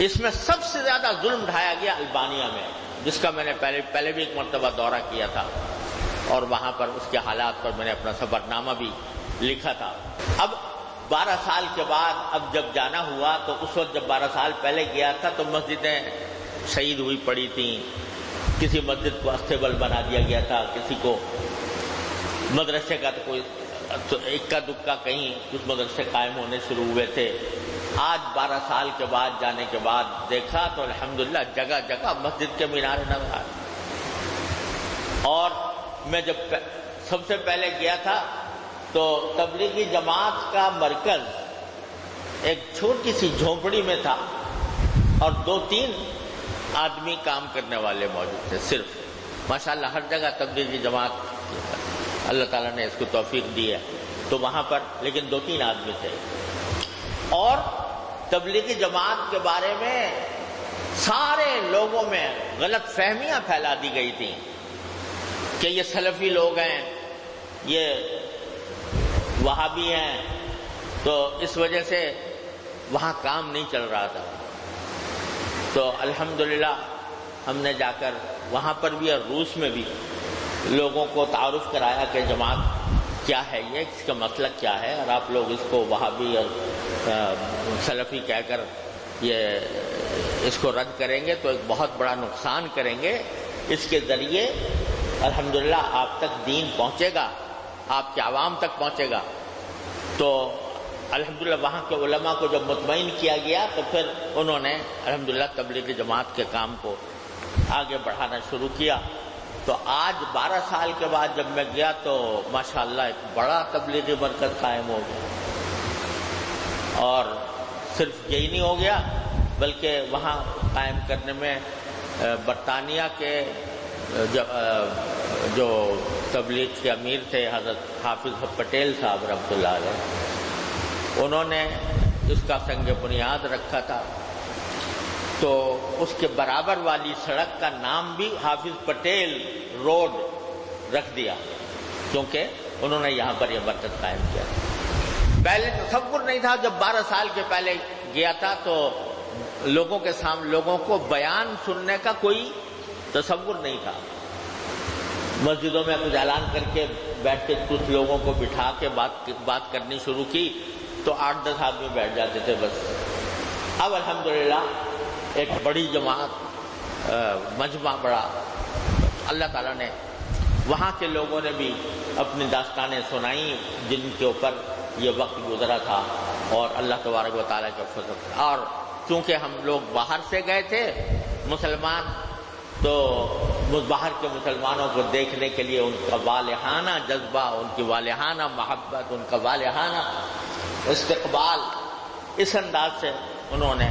اس میں سب سے زیادہ ظلم ڈھایا گیا البانیہ میں، جس کا میں نے پہلے بھی ایک مرتبہ دورہ کیا تھا، اور وہاں پر اس کے حالات پر میں نے اپنا سفرنامہ بھی لکھا تھا۔ اب 12 سال کے بعد اب جب جانا ہوا تو اس وقت جب 12 سال پہلے گیا تھا تو مسجدیں شہید ہوئی پڑی تھیں، کسی مسجد کو استیبل بنا دیا گیا تھا، کسی کو مدرسے کا تو کوئی اکا دکا کہیں کچھ مدرسے قائم ہونے شروع ہوئے تھے۔ آج 12 سال کے بعد جانے کے بعد دیکھا تو الحمدللہ جگہ جگہ مسجد کے مینارے نظر آئے۔ اور میں جب سب سے پہلے گیا تھا تو تبلیغی جماعت کا مرکز ایک چھوٹی سی جھونپڑی میں تھا، اور 2-3 آدمی کام کرنے والے موجود تھے صرف۔ ماشاءاللہ ہر جگہ تبلیغی جماعت اللہ تعالیٰ نے اس کو توفیق دی ہے، تو وہاں پر لیکن 2-3 آدمی تھے۔ اور تبلیغی جماعت کے بارے میں سارے لوگوں میں غلط فہمیاں پھیلا دی گئی تھیں کہ یہ سلفی لوگ ہیں، یہ وہابی ہیں، تو اس وجہ سے وہاں کام نہیں چل رہا تھا۔ تو الحمدللہ ہم نے جا کر وہاں پر بھی اور روس میں بھی لوگوں کو تعارف کرایا کہ جماعت کیا ہے، یہ اس کا مسلک کیا ہے، اور آپ لوگ اس کو وہابی اور سلفی کہہ کر یہ اس کو رد کریں گے تو ایک بہت بڑا نقصان کریں گے۔ اس کے ذریعے الحمدللہ آپ تک دین پہنچے گا، آپ کے عوام تک پہنچے گا۔ تو الحمدللہ وہاں کے علماء کو جب مطمئن کیا گیا تو پھر انہوں نے الحمدللہ تبلیغی جماعت کے کام کو آگے بڑھانا شروع کیا۔ تو آج 12 سال کے بعد جب میں گیا تو ماشاءاللہ ایک بڑا تبلیغی مرکز قائم ہو گیا، اور صرف یہی نہیں ہو گیا بلکہ وہاں قائم کرنے میں برطانیہ کے جو تبلیغ کے امیر تھے حضرت حافظ پٹیل صاحب رحمۃ اللہ علیہ، انہوں نے اس کا سنگ بنیاد رکھا تھا۔ تو اس کے برابر والی سڑک کا نام بھی حافظ پٹیل روڈ رکھ دیا، کیونکہ انہوں نے یہاں پر یہ مرکز قائم کیا۔ پہلے تصور نہیں تھا، جب 12 سال کے پہلے گیا تھا تو لوگوں کے سامنے لوگوں کو بیان سننے کا کوئی تصور نہیں تھا۔ مسجدوں میں کچھ اعلان کر کے بیٹھ کے کچھ لوگوں کو بٹھا کے بات کرنی شروع کی تو 8-10 آدمی بیٹھ جاتے تھے بس۔ اب الحمدللہ ایک بڑی جماعت، مجمع بڑا، اللہ تعالیٰ نے وہاں کے لوگوں نے بھی اپنی داستانیں سنائیں جن کے اوپر یہ وقت گزرا تھا، اور اللہ تبارک و تعالیٰ کا فضل۔ اور چونکہ ہم لوگ باہر سے گئے تھے مسلمان، تو باہر کے مسلمانوں کو دیکھنے کے لیے ان کا والہانہ جذبہ، ان کی والہانہ محبت، ان کا والہانہ استقبال، اس انداز سے انہوں نے